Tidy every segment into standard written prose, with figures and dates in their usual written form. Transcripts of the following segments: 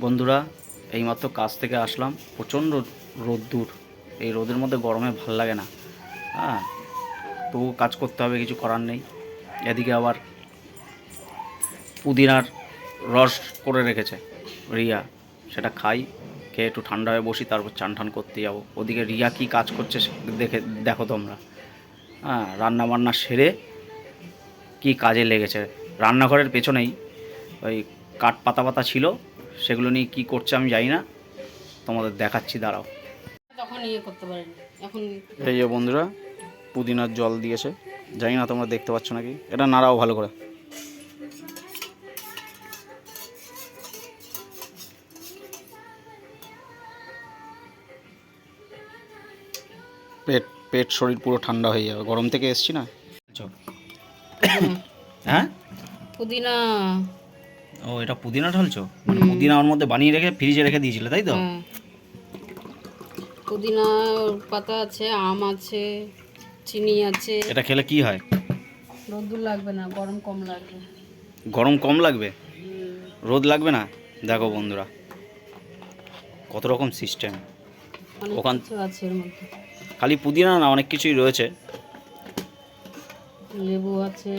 বন্ধুরা, এইমাত্র কাজ থেকে আসলাম। প্রচণ্ড রোদ্দুর। এই রোদের মধ্যে গরমে ভাল লাগে না। হ্যাঁ, তবু কাজ করতে হবে, কিছু করার নেই। এদিকে আবার পুদিনার রস করে রেখেছে রিয়া, সেটা খাই, খেয়ে একটু ঠান্ডা হয়ে বসি, তারপর চান টান করতে যাবো। ওদিকে রিয়া কি কাজ করছে দেখো তোমরা। হ্যাঁ, রান্না বান্না সেরে কি কাজে লেগেছে। রান্নাঘরের পেছনেই ওই কাঠ পাতা পাতা ছিল, সেগুলো নিয়ে কী করছে আমি জানি না, তোমাদের দেখাচ্ছি, দাঁড়াও। তখন করতে পারেন এখন। এই যে বন্ধুরা, পুদিনার জল দিয়েছে, জানি না তোমরা দেখতে পাচ্ছ নাকি। এটা নাড়াও ভালো করে। পেট পেট শরীর পুরো ঠান্ডা হয়ে যাবে, গরম থেকে এসছি না। হ্যাঁ, পুদিনা। ও, এটা পুদিনা ঢালছো? মানে পুদিনা ওর মধ্যে বানিয়ে রেখে ফ্রিজে রেখে দিয়েছিলে, তাই তো? পুদিনা পাতা আছে, আম আছে, চিনি আছে। এটা খেলে কি হয়? রোদ্দুর লাগবে না, গরম কম লাগবে। গরম কম লাগবে, রোদ লাগবে না। দেখো বন্ধুরা, কত রকম সিস্টেম ওখান আছে এর মধ্যে। খালি পুদিনা না, অনেক কিছুই রয়েছে। লেবু আছে।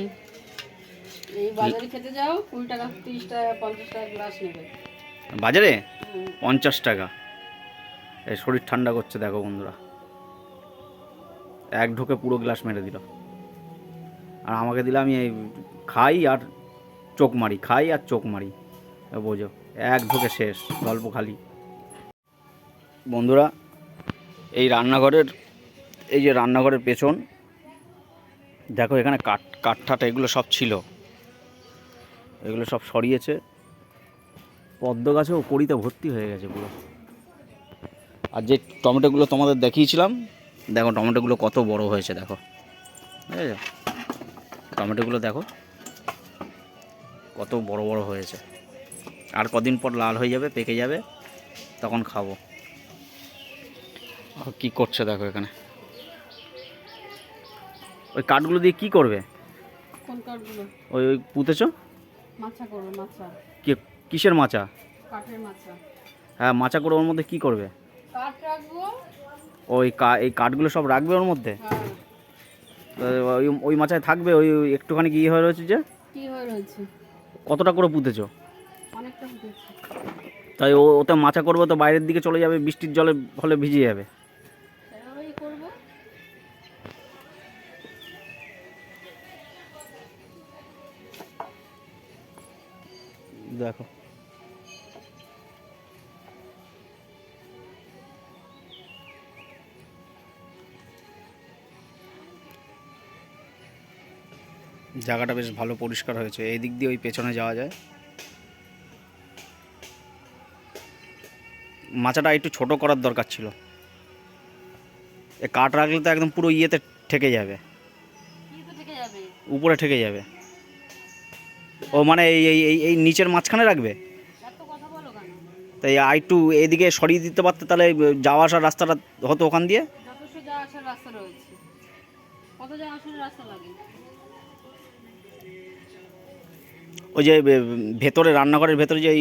এই বাজারে খেতে যাও, 20 টাকা 30 টাকা 50 টাকা গ্লাস নেবে বাজারে। 50 টাকা। এই শরীর ঠান্ডা করছে, দেখো বন্ধুরা, এক ঢোকে পুরো গ্লাস মেরে দিল। আর আমাকে দিলে আমি এই খাই আর চোখ মারি, খাই আর চোখ মারি, বোঝো। এক ঢোকে শেষ, গল্প খালি। বন্ধুরা, এই রান্নাঘরের, এই যে রান্নাঘরের পেছন দেখো, এখানে কাঠ এগুলো সব ছিল, এগুলো সব সরিয়েছে। পদ্ম গাছেও কড়িতে ভর্তি হয়ে গেছে পুরো। আর যে টমেটোগুলো তোমাদের দেখিয়েছিলাম, দেখো টমেটোগুলো কত বড় হয়েছে, দেখো, ঠিক আছে? টমেটোগুলো দেখো কত বড় বড় হয়েছে। আর কদিন পর লাল হয়ে যাবে, পেকে যাবে, তখন খাবো। কি করছে দেখো এখানে। ওই কাঠগুলো দিয়ে কি করবে? কোন কাঠগুলো? ওই ওই পুঁতেছো? মাছা করবে, মাছা। কিসের মাচা? কাঠের মাছা। হ্যাঁ, মাচা করে ওর মধ্যে কি করবে? কাঠ রাখবো। এই কাঠগুলো সব রাখবে ওর মধ্যে? হ্যাঁ। ওই মাচায় থাকবে? ওই একটুখানি কি হয়ে রয়েছে যে? কি হয়ে রয়েছে? কতটা করে পুঁতেছো? অনেকটা পুঁতেছি। তাই ওতে মাচা করবে তো বাইরের দিকে চলে যাবে, বৃষ্টির জলে ফলে ভিজে যাবে। সেভাবেই করবো। দেখো, জায়গাটা বেশ ভালো পরিষ্কার হয়েছে। এই দিক দিয়ে ওই পেছনে যাওয়া যায়। মাচাটা একটু ছোট করার দরকার ছিল। এ কাঠ রাখলে তো একদম পুরো ইয়েতে ঠেকে যাবে, উপরে ঠেকে যাবে। ও মানে এই এই এই এই নিচের মাঝখানে রাখবে? তাই একটু এদিকে সরিয়ে দিতে পারতে, তাহলে যাওয়া আসার রাস্তাটা হতো ওখান দিয়ে। যথেষ্ট যাওয়া আসার রাস্তা রয়েছে। কত যাওয়া আসার রাস্তা লাগে? ওই যে ভেতরে, রান্নাঘরের ভেতরে যে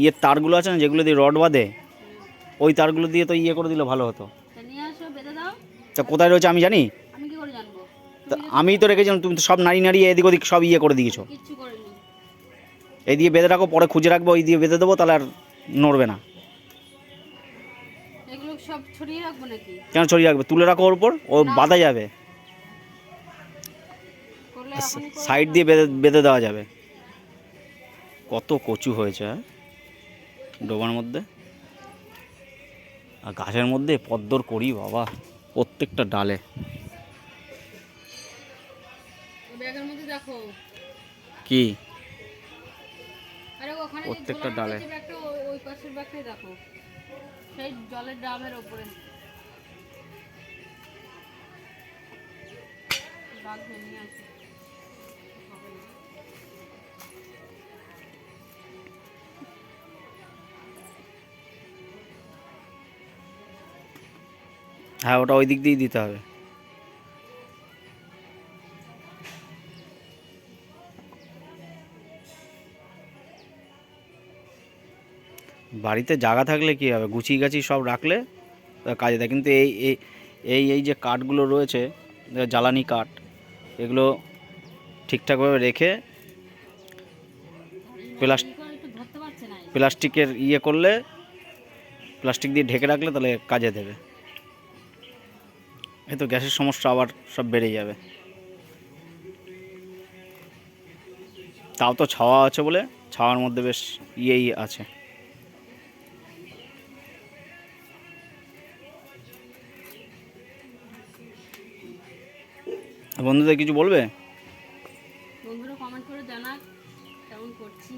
ইয়ের তারগুলো আছে না, যেগুলো দিয়ে রড বাঁধে, ওই তারগুলো দিয়ে তো ইয়ে করে দিলে ভালো হতো। নিয়ে আসো, বেঁধে দাও। তা কোথায় রয়েছে আমি জানি? আমি কি করে জানবো? তা আমি তো রেখেছিলাম, তুমি তো সব নাড়ি নাড়িয়ে এদিক ওদিক সব ইয়ে করে দিয়েছো। কিচ্ছু করিনি। এই দিয়ে বেঁধে রাখো, পরে খুঁজে রাখবো, ওই দিয়ে বেঁধে দেবো, তাহলে আর নড়বে না। এগুলো সব ছড়িয়ে রাখবো নাকি? কেন ছড়িয়ে রাখবে? তুলে রাখো ওর উপর, ও বাঁধা যাবে। সাইড দিয়ে বেঁধে বেঁধে দেওয়া যাবে। কত কচু হয়েছে, হ্যাঁ, ডোবার মধ্যে। আর গাছের মধ্যে পদ্মর কড়ি, বাবা, প্রত্যেকটা ডালে। ব্যাগের মধ্যে দেখো কি? আরে ওখানে প্রত্যেকটা ডালে। ব্যাগটা ওই পাশের ব্যাগটাই দেখো, সেই জলের ড্রামের উপরে। ব্যাগ নিয়ে আসো। হ্যাঁ, ওটা ওই দিক দিয়েই দিতে হবে। বাড়িতে জায়গা থাকলে কী হবে, গুছিয়ে গাছি সব রাখলে কাজে দেয়। কিন্তু এই এই এই এই যে কাঠগুলো রয়েছে, জ্বালানি কাঠ, এগুলো ঠিকঠাকভাবে রেখে প্লাস্টিকের ইয়ে করলে, প্লাস্টিক দিয়ে ঢেকে রাখলে তাহলে কাজে দেবে। এই তো গ্যাসের সমস্যা আবার সব বেড়ে যাবে। তাও তো ছাওয়া আছে বলে, ছাওয়ার মধ্যে বেশ ইয়েই আছে। বন্ধুদের কিছু বলবে? বন্ধুরা কমেন্ট করে জানাক কেমন করছি।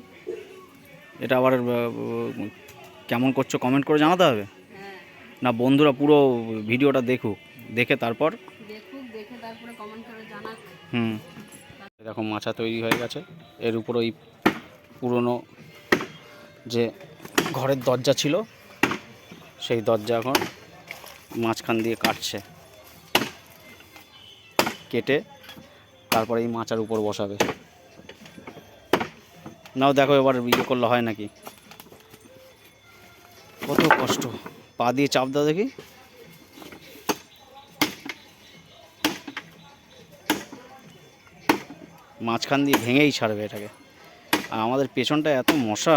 এটা আবার কেমন করছো কমেন্ট করে জানাতে হবে হ্যাঁ, না? বন্ধুরা পুরো ভিডিওটা দেখুক, দেখে তারপর দেখে তারপরে কমেন্ট করে জানাক। দেখো মাচা তৈরি হয়ে গেছে। এর উপর ওই পুরনো যে ঘরের দরজা ছিল, সেই দরজা এখন মাঝখান দিয়ে কাটছে, কেটে তারপরে এই মাচার উপর বসাবে। নাও দেখো এবার ইয়ে করলে হয় নাকি। কত কষ্ট, পা দিয়ে চাপ দাও দেখি। মাঝখান দিয়ে ভেঙেই ছাড়বে এটাকে। আর আমাদের পেছনটা এত মশা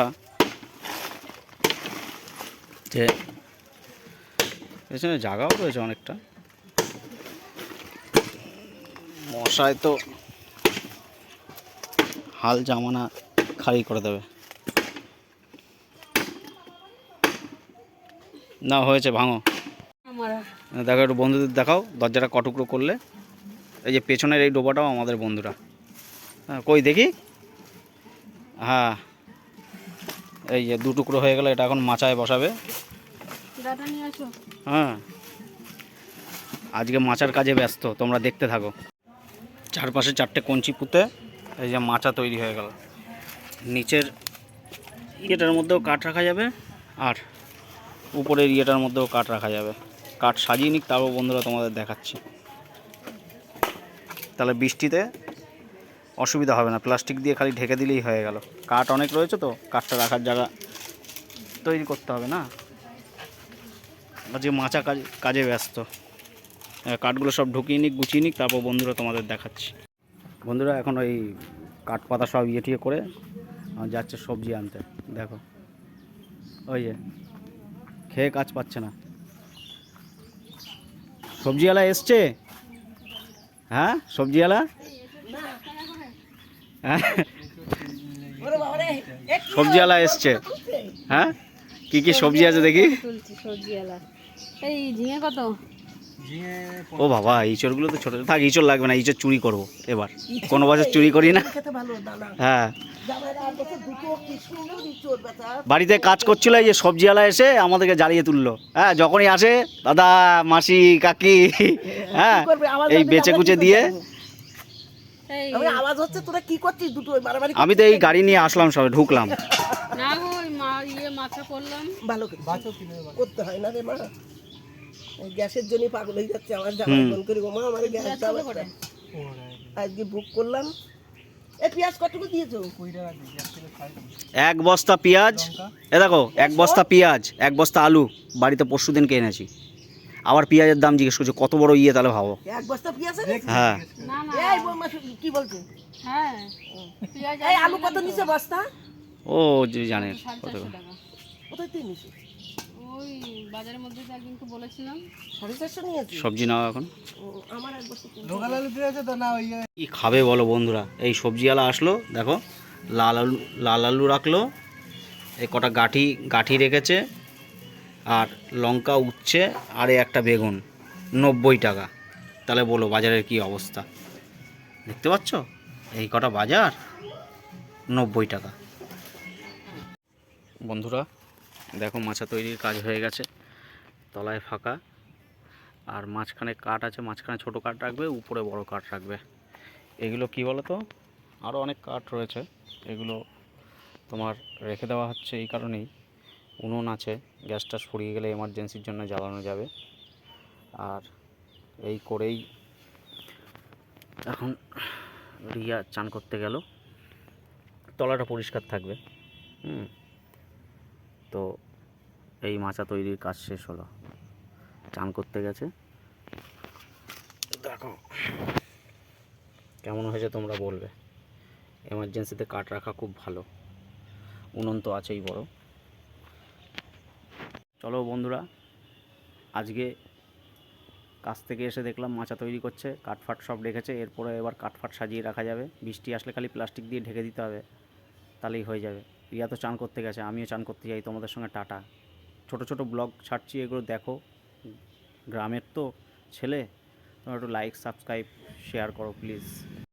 যে পেছনে জায়গাও রয়েছে অনেকটা, মশায় তো হাল জামানা খালি করে দেবে। না হয়েছে, ভাঙো। দেখো একটু বন্ধুদের দেখাও দরজাটা কটুকরো করলে। এই যে পেছনের এই ডোবাটাও আমাদের বন্ধুরা। হ্যাঁ কই দেখি, হ্যাঁ এই যে দু টুকরো হয়ে গেল, এটা এখন মাচায় বসাবে। হ্যাঁ আজকে মাচার কাজে ব্যস্ত, তোমরা দেখতে থাকো। চারপাশে 4টে কঞ্চি পুঁতে এই যে মাচা তৈরি হয়ে গেল। নিচের ইয়েটার মধ্যেও কাঠ রাখা যাবে, আর উপরের ইয়েটার মধ্যেও কাঠ রাখা যাবে। কাঠ সাজিয়ে নিক, তারপর বন্ধুরা তোমাদের দেখাচ্ছি। তাহলে বৃষ্টিতে অসুবিধা হবে না, প্লাস্টিক দিয়ে খালি ঢেকে দিলেই হয়ে গেল। কাঠ অনেক রয়েছে তো, কাঠটা রাখার জায়গা তৈরি করতে হবে না। যে মাচা কাজে ব্যস্ত, কাঠগুলো সব ঢুকিয়ে নিক, গুছিয়ে নিক, তারপর বন্ধুরা তোমাদের দেখাচ্ছি। বন্ধুরা এখন ওই কাঠ পাতা সব ইয়ে টিয়ে করে যাচ্ছে সবজি আনতে। দেখো ওই যে খেয়ে কাজ পাচ্ছে না। সবজিওয়ালা এসছে? হ্যাঁ সবজিওয়ালা, হ্যাঁ সবজিওয়ালা এসছে। হ্যাঁ কি কি সবজি আছে দেখি। সবজিওয়ালা এই ঝিঙে কত? ও বাবা, ইঁচড়গুলো তো ছোটো থাক, ইঁচড় লাগবে না, ইঁচড় চুরি করবো এবার। কোনো বছর চুরি করি না। হ্যাঁ বাড়িতে কাজ করছিল, এই যে সবজিওয়ালা এসে আমাদেরকে জ্বালিয়ে তুললো। হ্যাঁ যখনই আসে দাদা মাসি কাকি, হ্যাঁ এই বেচে কুচে দিয়ে। আওয়াজ হচ্ছে, তোরা কি করছিস দুটো মারামারি? আমি তো এই গাড়ি নিয়ে আসলাম, সবে ঢুকলাম। না গো মাথা করলাম, ভালো করতে হয় না রে মা, গ্যাসের জন্য পাগল হয়ে যাচ্ছে আমার। জামা ফোন করি, মা আমার গ্যাস দাও, আজকে বুক করলাম। এই পেঁয়াজ কতটুকু দিয়েছো? 1 বস্তা পেঁয়াজ, এ দেখো 1 বস্তা পেঁয়াজ, 1 বস্তা আলু বাড়িতে পরশুদিন এনেছি। আবার পেঁয়াজের দাম জিজ্ঞেস করছো, কত বড় ইয়ে তাহলে ভাবো। 1 বস্তা পেঁয়াজ? হ্যাঁ না না এই বৌমা কি বলছে? হ্যাঁ পেঁয়াজ এই আলু কত নিছে বস্তা? ও জানে কত। 450 টাকা। কোথায় তুই নিছিস? ওই বাজারের মধ্যে তো একদিনকে বলেছিলাম। 450 নিয়েছিস? সবজি নাও এখন। আমার 1 বস্তা লোকাল আলু দিয়েছে তো না? ওই কি খাবে বলো বন্ধুরা। এই সবজিওয়ালা আসলো, দেখো লাল আলু রাখলো, এই কটা গাঠি রেখেছে, আর লঙ্কা উচ্ছে, আর একটা বেগুন 90 টাকা। তাহলে বলো বাজারের কি অবস্থা, দেখতে পাচ্ছ? এই কটা বাজার 90 টাকা। বন্ধুরা দেখো মাচা তৈরির কাজ হয়ে গেছে, তলায় ফাঁকা, আর মাঝখানে কাঠ আছে। মাঝখানে ছোটো কাঠ রাখবে, উপরে বড় কাঠ রাখবে। এগুলো কি বলো তো, আরও অনেক কাঠ রয়েছে, এগুলো তোমার রেখে দেওয়া হচ্ছে এই কারণেই, উনুন আছে, গ্যাসটা ফুরিয়ে গেলে এমার্জেন্সির জন্য জ্বালানো যাবে। আর এই করেই এখন রিয়া চান করতে গেল, তলাটা পরিষ্কার থাকবে। তো এই মাচা তৈরির কাজ শেষ হলো, চান করতে গেছে। দেখো কেমন হয়েছে তোমরা বলবে। এমার্জেন্সিতে কাঠ রাখা খুব ভালো, উনুন তো আছেই বড়। চলো বন্ধুরা, আজকে কাছ থেকে এসে দেখলাম মাচা তৈরি করছে, কাঠফাট সব রেখেছে। এরপরে এবার কাঠফাট সাজিয়ে রাখা যাবে, বৃষ্টি আসলে খালি প্লাস্টিক দিয়ে ঢেকে দিতে হবে, তাহলেই হয়ে যাবে। রিয়া তো চান করতে গেছে, আমিও চান করতে যাই। তোমাদের সঙ্গে টাটা। ছোট ছোট ব্লগ ছাড়ছি, এগুলো দেখো। গ্রামের তো ছেলে, তোমরা একটু লাইক সাবস্ক্রাইব শেয়ার করো প্লিজ।